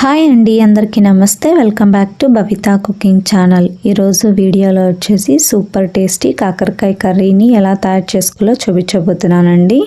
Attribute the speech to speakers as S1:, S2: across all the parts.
S1: Hi అండి, అందరికీ నమస్తే. Welcome back to Babita cooking channel. ఈరోజు వీడియోలో వచ్చేసి సూపర్ టేస్టీ కాకరకాయ కర్రీని ఎలా తయారు చేసుకోవాలో చూపించబోతున్నానండి.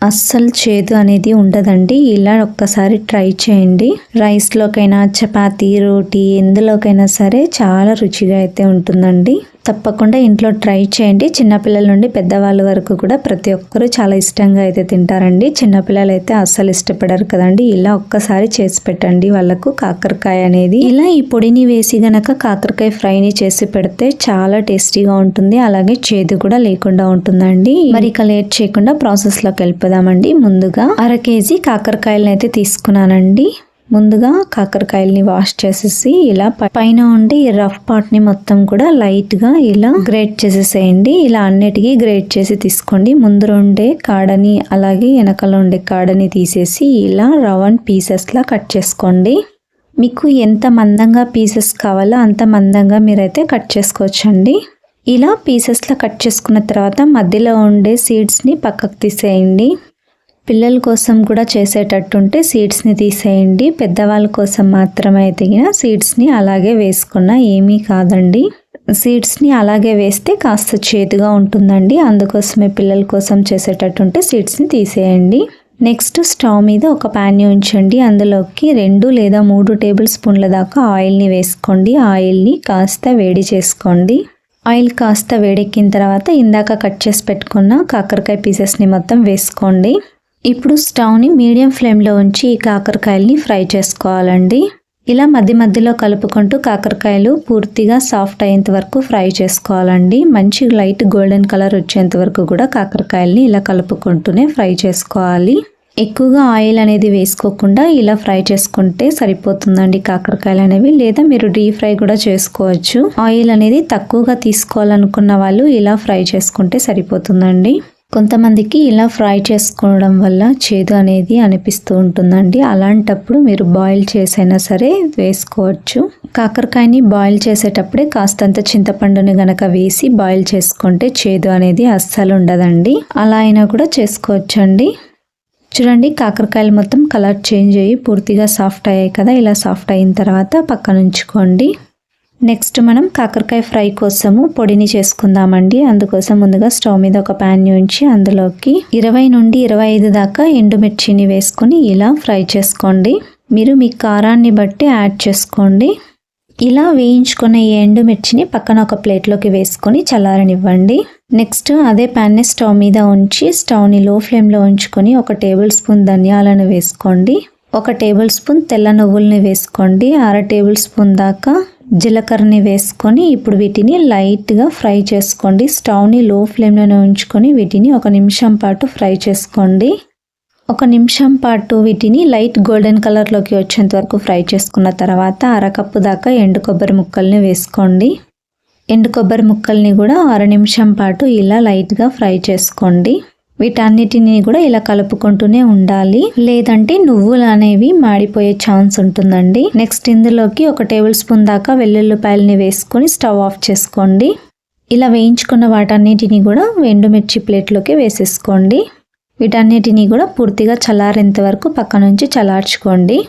S1: అస్సలు చేదు అనేది ఉండదండి. ఇలా ఒక్కసారి ట్రై చేయండి. రైస్లోకైనా, చపాతీ, రోటీ ఎందులోకైనా సరే చాలా రుచిగా అయితే ఉంటుందండి. తప్పకుండా ఇంట్లో ట్రై చేయండి. చిన్నపిల్లల నుండి పెద్దవాళ్ళ వరకు కూడా ప్రతి ఒక్కరూ చాలా ఇష్టంగా అయితే తింటారండి. చిన్నపిల్లలు అయితే అస్సలు ఇష్టపడరు కదండి. ఇలా ఒక్కసారి చేసి పెట్టండి వాళ్ళకు కాకరకాయ అనేది. ఇలా ఈ పొడిని వేసి గనక కాకరకాయ ఫ్రైని చేసి పెడితే చాలా టేస్టీగా ఉంటుంది. అలాగే చేదు కూడా లేకుండా ఉంటుందండి. మరి ఇక లేట్ చేయకుండా ప్రాసెస్లోకి వెళ్ళిపోదామండి. ముందుగా 1/2 kg కాకరకాయలను అయితే తీసుకున్నానండి. ముందుగా కాకరకాయల్ని వాష్ చేసేసి ఇలా పైన ఉండి రఫ్ పార్ట్ ని మొత్తం కూడా లైట్ గా ఇలా గ్రేట్ చేసేసేయండి. ఇలా అన్నిటికీ గ్రేట్ చేసి తీసుకోండి. ముందు ఉండే కాడని అలాగే వెనకాల ఉండే కాడని తీసేసి ఇలా రౌండ్ పీసెస్ లా కట్ చేసుకోండి. మీకు ఎంత మందంగా పీసెస్ కావాలో అంత మందంగా మీరైతే కట్ చేసుకోవచ్చండి. ఇలా పీసెస్ లా కట్ చేసుకున్న తర్వాత మధ్యలో ఉండే సీడ్స్ ని పక్కకు తీసేయండి. పిల్లల కోసం కూడా చేసేటట్టుంటే సీడ్స్ని తీసేయండి. పెద్దవాళ్ళ కోసం మాత్రమే తగిన సీడ్స్ని అలాగే వేసుకున్నా ఏమీ కాదండి. సీడ్స్ని అలాగే వేస్తే కాస్త చేదుగా ఉంటుందండి. అందుకోసమే పిల్లల కోసం చేసేటట్టుంటే సీడ్స్ని తీసేయండి. నెక్స్ట్ స్టవ్ మీద ఒక ప్యాన్ని ఉంచండి. అందులోకి 2 లేదా 3 టేబుల్ స్పూన్ల దాకా ఆయిల్ని వేసుకోండి. ఆయిల్ని కాస్త వేడి చేసుకోండి. ఆయిల్ కాస్త వేడెక్కిన తర్వాత ఇందాక కట్ చేసి పెట్టుకున్న కాకరకాయ పీసెస్ని మొత్తం వేసుకోండి. ఇప్పుడు స్టవ్ని మీడియం ఫ్లేమ్లో ఉంచి ఈ కాకరకాయల్ని ఫ్రై చేసుకోవాలండి. ఇలా మధ్య మధ్యలో కలుపుకుంటూ కాకరకాయలు పూర్తిగా సాఫ్ట్ అయ్యేంత వరకు ఫ్రై చేసుకోవాలండి. మంచి లైట్ గోల్డెన్ కలర్ వచ్చేంత వరకు కూడా కాకరకాయల్ని ఇలా కలుపుకుంటూనే ఫ్రై చేసుకోవాలి. ఎక్కువగా ఆయిల్ అనేది వేసుకోకుండా ఇలా ఫ్రై చేసుకుంటే సరిపోతుందండి కాకరకాయలు అనేవి. లేదా మీరు డీప్ ఫ్రై కూడా చేసుకోవచ్చు. ఆయిల్ అనేది తక్కువగా తీసుకోవాలనుకున్న వాళ్ళు ఇలా ఫ్రై చేసుకుంటే సరిపోతుందండి. కొంతమందికి ఇలా ఫ్రై చేసుకోవడం వల్ల చేదు అనేది అనిపిస్తూ ఉంటుందండి. అలాంటప్పుడు మీరు బాయిల్ చేసైనా సరే వేసుకోవచ్చు. కాకరకాయని బాయిల్ చేసేటప్పుడే కాస్తంత చింతపండుని గనక వేసి బాయిల్ చేసుకుంటే చేదు అనేది అస్సలు ఉండదండి. అలా అయినా కూడా చేసుకోవచ్చండి. చూడండి, కాకరకాయలు మొత్తం కలర్ చేంజ్ అయ్యి పూర్తిగా సాఫ్ట్ అయ్యాయి కదా. ఇలా సాఫ్ట్ అయిన తర్వాత పక్కన ఉంచుకోండి. నెక్స్ట్ మనం కాకరకాయ ఫ్రై కోసము పొడిని చేసుకుందామండి. అందుకోసం ముందుగా స్టవ్ మీద ఒక ప్యాన్ ఉంచి అందులోకి 20 నుండి 25 దాకా ఎండుమిర్చిని వేసుకొని ఇలా ఫ్రై చేసుకోండి. మీరు మీ కారాన్ని బట్టి యాడ్ చేసుకోండి. ఇలా వేయించుకున్న ఈ ఎండుమిర్చిని పక్కన ఒక ప్లేట్లోకి వేసుకొని చల్లారనివ్వండి. నెక్స్ట్ అదే ప్యాన్ని స్టవ్ మీద ఉంచి స్టవ్ని లో ఫ్లేమ్లో ఉంచుకొని 1 టేబుల్ స్పూన్ ధనియాలను వేసుకోండి. 1 టేబుల్ స్పూన్ తెల్ల నువ్వుల్ని వేసుకోండి. 1/2 టేబుల్ స్పూన్ దాకా జీలకర్రని వేసుకొని ఇప్పుడు వీటిని లైట్గా ఫ్రై చేసుకోండి. స్టవ్ని లో ఫ్లేమ్లోనే ఉంచుకొని వీటిని 1 నిమిషం పాటు ఫ్రై చేసుకోండి. 1 నిమిషం పాటు వీటిని లైట్ గోల్డెన్ కలర్లోకి వచ్చేంత వరకు ఫ్రై చేసుకున్న తర్వాత 1/2 కప్పు దాకా ఎండు కొబ్బరి ముక్కల్ని వేసుకోండి. ఎండు కొబ్బరి ముక్కల్ని కూడా 1/2 నిమిషం పాటు ఇలా లైట్గా ఫ్రై చేసుకోండి. వీటన్నిటిని కూడా ఇలా కలుపుకుంటూనే ఉండాలి, లేదంటే నువ్వులు అనేవి మాడిపోయే ఛాన్స్ ఉంటుందండి. నెక్స్ట్ ఇందులోకి 1 టేబుల్ స్పూన్ దాకా వెల్లుల్లిపాయలని వేసుకొని స్టవ్ ఆఫ్ చేసుకోండి. ఇలా వేయించుకున్న వాటన్నిటిని కూడా ఎండుమిర్చి ప్లేట్లోకి వేసేసుకోండి. వీటన్నిటిని కూడా పూర్తిగా చల్లారేంత వరకు పక్క నుంచి చల్లార్చుకోండి.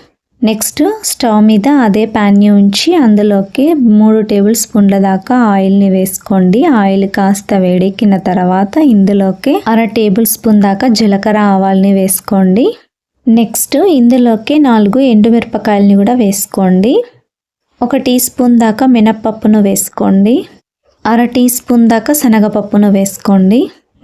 S1: నెక్స్ట్ స్టవ్ మీద అదే ప్యాన్ని ఉంచి అందులోకి 3 టేబుల్ స్పూన్ల దాకా ఆయిల్ని వేసుకోండి. ఆయిల్ కాస్త వేడెక్కిన తర్వాత ఇందులోకి 1/2 టేబుల్ స్పూన్ దాకా జీలకర్ర ఆవాల్ని వేసుకోండి. నెక్స్ట్ ఇందులోకి 4 ఎండుమిరపకాయలని కూడా వేసుకోండి. 1 టీ స్పూన్ దాకా మినప్పప్పును వేసుకోండి. 1/2 టీ స్పూన్ దాకా శనగపప్పును వేసుకోండి.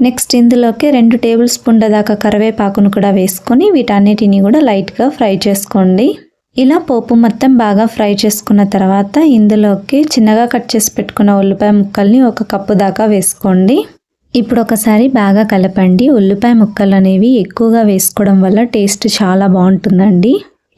S1: నెక్స్ట్ ఇందులోకి 2 టేబుల్ స్పూన్ల దాకా కరివేపాకును కూడా వేసుకొని వీటన్నిటిని కూడా లైట్గా ఫ్రై చేసుకోండి. ఇలా పోపు మొత్తం బాగా ఫ్రై చేసుకున్న తర్వాత ఇందులోకి చిన్నగా కట్ చేసి పెట్టుకున్న ఉల్లిపాయ ముక్కల్ని 1 కప్పు దాకా వేసుకోండి. ఇప్పుడు ఒకసారి బాగా కలపండి. ఉల్లిపాయ ముక్కలు అనేవి ఎక్కువగా వేసుకోవడం వల్ల టేస్ట్ చాలా బాగుంటుందండి.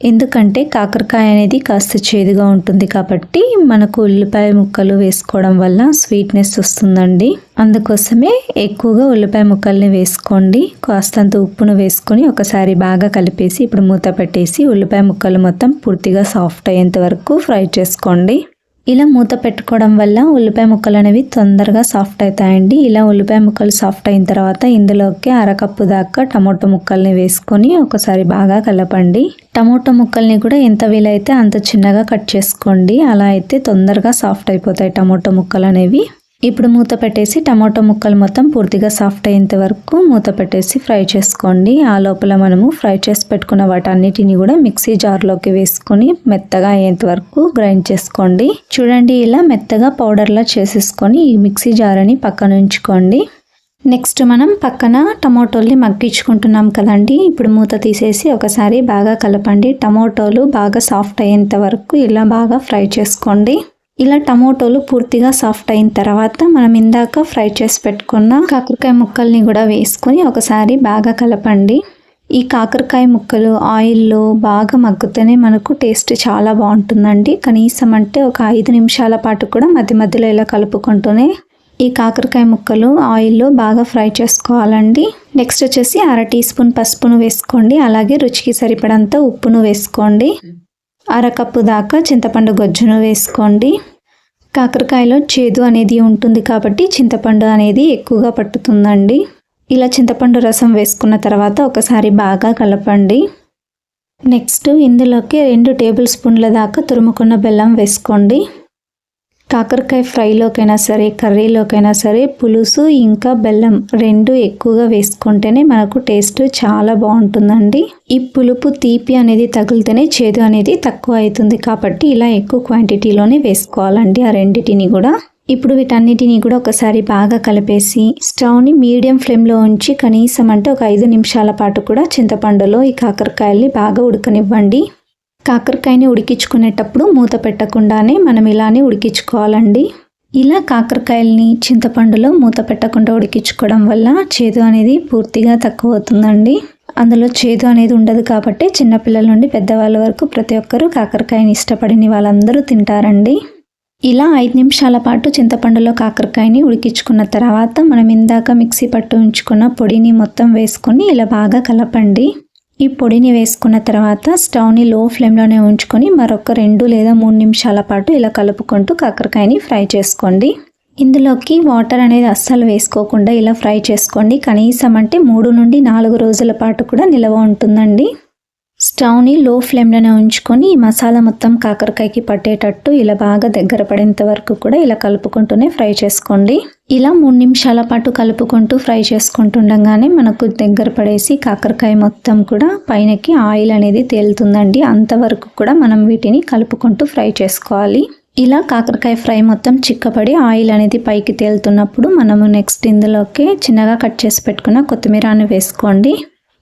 S1: ఎందుకంటే కాకరకాయ అనేది కాస్త చేదుగా ఉంటుంది కాబట్టి మనకు ఉల్లిపాయ ముక్కలు వేసుకోవడం వల్ల స్వీట్నెస్ వస్తుందండి. అందుకోసమే ఎక్కువగా ఉల్లిపాయ ముక్కల్ని వేసుకోండి. కాస్తంత ఉప్పును వేసుకొని ఒకసారి బాగా కలిపేసి ఇప్పుడు మూత పెట్టేసి ఉల్లిపాయ ముక్కలు మొత్తం పూర్తిగా సాఫ్ట్ అయ్యేంత వరకు ఫ్రై చేసుకోండి. ఇలా మూత పెట్టుకోవడం వల్ల ఉల్లిపాయ ముక్కలు అనేవి తొందరగా సాఫ్ట్ అవుతాయండి. ఇలా ఉల్లిపాయ ముక్కలు సాఫ్ట్ అయిన తర్వాత ఇందులోకి అరకప్పు దాకా టమోటో ముక్కల్ని వేసుకొని ఒకసారి బాగా కలపండి. టమోటో ముక్కల్ని కూడా ఎంత వీలైతే అంత చిన్నగా కట్ చేసుకోండి. అలా అయితే తొందరగా సాఫ్ట్ అయిపోతాయి టమోటో ముక్కలు అనేవి. ఇప్పుడు మూత పెట్టేసి టమాటో ముక్కలు మొత్తం పూర్తిగా సాఫ్ట్ అయ్యేంత వరకు మూత పెట్టేసి ఫ్రై చేసుకోండి. ఆ లోపల మనము ఫ్రై చేసి పెట్టుకున్న వాటన్నిటిని కూడా మిక్సీ జార్లోకి వేసుకొని మెత్తగా అయ్యేంత వరకు గ్రైండ్ చేసుకోండి. చూడండి, ఇలా మెత్తగా పౌడర్లా చేసేసుకొని ఈ మిక్సీ జార్ని పక్కన ఉంచుకోండి. నెక్స్ట్ మనం పక్కన టమోటోల్ని మగ్గించుకుంటున్నాం కదండి. ఇప్పుడు మూత తీసేసి ఒకసారి బాగా కలపండి. టమోటోలు బాగా సాఫ్ట్ అయ్యేంత వరకు ఇలా బాగా ఫ్రై చేసుకోండి. ఇలా టమోటోలు పూర్తిగా సాఫ్ట్ అయిన తర్వాత మనం ఇందాక ఫ్రై చేసి పెట్టుకున్న కాకరకాయ ముక్కల్ని కూడా వేసుకొని ఒకసారి బాగా కలపండి. ఈ కాకరకాయ ముక్కలు ఆయిల్లో బాగా మగ్గితేనే మనకు టేస్ట్ చాలా బాగుంటుందండి. కనీసం అంటే ఒక 5 నిమిషాల పాటు కూడా మధ్య మధ్యలో ఇలా కలుపుకుంటూనే ఈ కాకరకాయ ముక్కలు ఆయిల్లో బాగా ఫ్రై చేసుకోవాలండి. నెక్స్ట్ వచ్చేసి 1/2 టీ స్పూన్ పసుపును వేసుకోండి. అలాగే రుచికి సరిపడంత ఉప్పును వేసుకోండి. అరకప్పు దాకా చింతపండు గొజ్జును వేసుకోండి. కాకరకాయలో చేదు అనేది ఉంటుంది కాబట్టి చింతపండు అనేది ఎక్కువగా పట్టుతుందండి. ఇలా చింతపండు రసం వేసుకున్న తర్వాత ఒకసారి బాగా కలపండి. నెక్స్ట్ ఇందులోకి 2 టేబుల్ స్పూన్ల దాకా తురుముకున్న బెల్లం వేసుకోండి. కాకరకాయ ఫ్రైలోకైనా సరే కర్రీలోకైనా సరే పులుసు ఇంకా బెల్లం 2 ఎక్కువగా వేసుకుంటేనే మనకు టేస్ట్ చాలా బాగుంటుందండి. ఈ పులుపు తీపి అనేది తగిలితేనే చేదు అనేది తక్కువ అవుతుంది కాబట్టి ఇలా ఎక్కువ క్వాంటిటీలోనే వేసుకోవాలండి ఆ రెండిటిని కూడా. ఇప్పుడు వీటన్నిటిని కూడా ఒకసారి బాగా కలిపేసి స్టవ్ని మీడియం ఫ్లేమ్లో ఉంచి కనీసం అంటే ఒక 5 నిమిషాల పాటు కూడా చింతపండులో ఈ కాకరకాయల్ని బాగా ఉడకనివ్వండి. కాకరకాయని ఉడికించుకునేటప్పుడు మూత పెట్టకుండానే మనం ఇలానే ఉడికించుకోవాలండి. ఇలా కాకరకాయల్ని చింతపండులో మూత పెట్టకుండా ఉడికించుకోవడం వల్ల చేదు అనేది పూర్తిగా తక్కువ అవుతుందండి. అందులో చేదు అనేది ఉండదు కాబట్టి చిన్నపిల్లల నుండి పెద్దవాళ్ళ వరకు ప్రతి ఒక్కరూ కాకరకాయని ఇష్టపడిన వాళ్ళందరూ తింటారండి. ఇలా 5 నిమిషాల పాటు చింతపండులో కాకరకాయని ఉడికించుకున్న తర్వాత మనం ఇందాక మిక్సీ పట్టు ఉంచుకున్న పొడిని మొత్తం వేసుకొని ఇలా బాగా కలపండి. ఈ పొడిని వేసుకున్న తర్వాత స్టవ్ని లో ఫ్లేమ్లోనే ఉంచుకొని మరొక 2 లేదా 3 నిమిషాల పాటు ఇలా కలుపుకుంటూ కాకరకాయని ఫ్రై చేసుకోండి. ఇందులోకి వాటర్ అనేది అస్సలు వేసుకోకుండా ఇలా ఫ్రై చేసుకోండి. కనీసం అంటే 3 నుండి 4 రోజుల పాటు కూడా నిల్వ ఉంటుందండి. స్టవ్ని లో ఫ్లేమ్లోనే ఉంచుకొని ఈ మసాలా మొత్తం కాకరకాయకి పట్టేటట్టు ఇలా బాగా దగ్గర పడేంత వరకు కూడా ఇలా కలుపుకుంటూనే ఫ్రై చేసుకోండి. ఇలా 3 నిమిషాల పాటు కలుపుకుంటూ ఫ్రై చేసుకుంటుండగానే మనకు దగ్గర పడేసి కాకరకాయ మొత్తం కూడా పైనకి ఆయిల్ అనేది తేలుతుందండి. అంతవరకు కూడా మనం వీటిని కలుపుకుంటూ ఫ్రై చేసుకోవాలి. ఇలా కాకరకాయ ఫ్రై మొత్తం చిక్కపడి ఆయిల్ అనేది పైకి తేలుతున్నప్పుడు మనము నెక్స్ట్ ఇందులోకి చిన్నగా కట్ చేసి పెట్టుకున్న కొత్తిమీరను వేసుకోండి.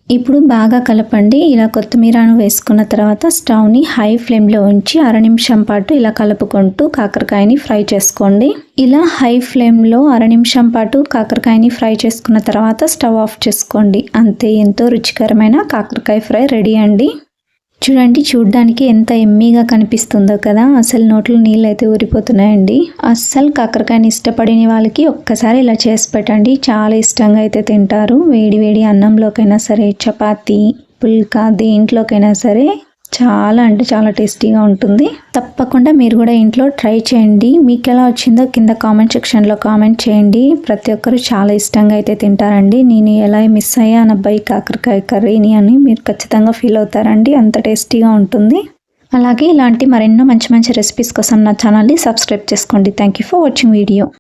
S1: ఇప్పుడు బాగా కలపండి. ఇలా కొత్తిమీరను వేసుకున్న తర్వాత స్టవ్ని హై ఫ్లేమ్లో ఉంచి 1/2 నిమిషం పాటు ఇలా కలుపుకుంటూ కాకరకాయని ఫ్రై చేసుకోండి. ఇలా హై ఫ్లేమ్లో 1/2 నిమిషం పాటు కాకరకాయని ఫ్రై చేసుకున్న తర్వాత స్టవ్ ఆఫ్ చేసుకోండి. అంతే, ఎంతో రుచికరమైన కాకరకాయ ఫ్రై రెడీ అండి. చూడండి, చూడ్డానికి ఎంత ఎమ్మీగా కనిపిస్తుందో కదా. అసలు నోట్లో నీళ్ళు అయితే ఊరిపోతున్నాయండి. అస్సలు కాకరకాయని ఇష్టపడిన వాళ్ళకి ఒక్కసారి ఇలా చేసి పెట్టండి, చాలా ఇష్టంగా అయితే తింటారు. వేడి వేడి అన్నంలోకైనా సరే, చపాతీ, పుల్కా, దేంట్లోకైనా సరే చాలా అంటే చాలా టేస్టీగా ఉంటుంది. తప్పకుండా మీరు కూడా ఇంట్లో ట్రై చేయండి. మీకు ఎలా వచ్చిందో కింద కామెంట్ సెక్షన్లో కామెంట్ చేయండి. ప్రతి ఒక్కరు చాలా ఇష్టంగా అయితే తింటారండి. నేను ఎలా మిస్ అయ్యాను అబ్బాయి కాకరకాయ కర్రీని అని మీరు ఖచ్చితంగా ఫీల్ అవుతారండి. అంత టేస్టీగా ఉంటుంది. అలాగే ఇలాంటి మరెన్నో మంచి మంచి రెసిపీస్ కోసం నా ఛానల్ని సబ్స్క్రైబ్ చేసుకోండి. Thank you for watching video.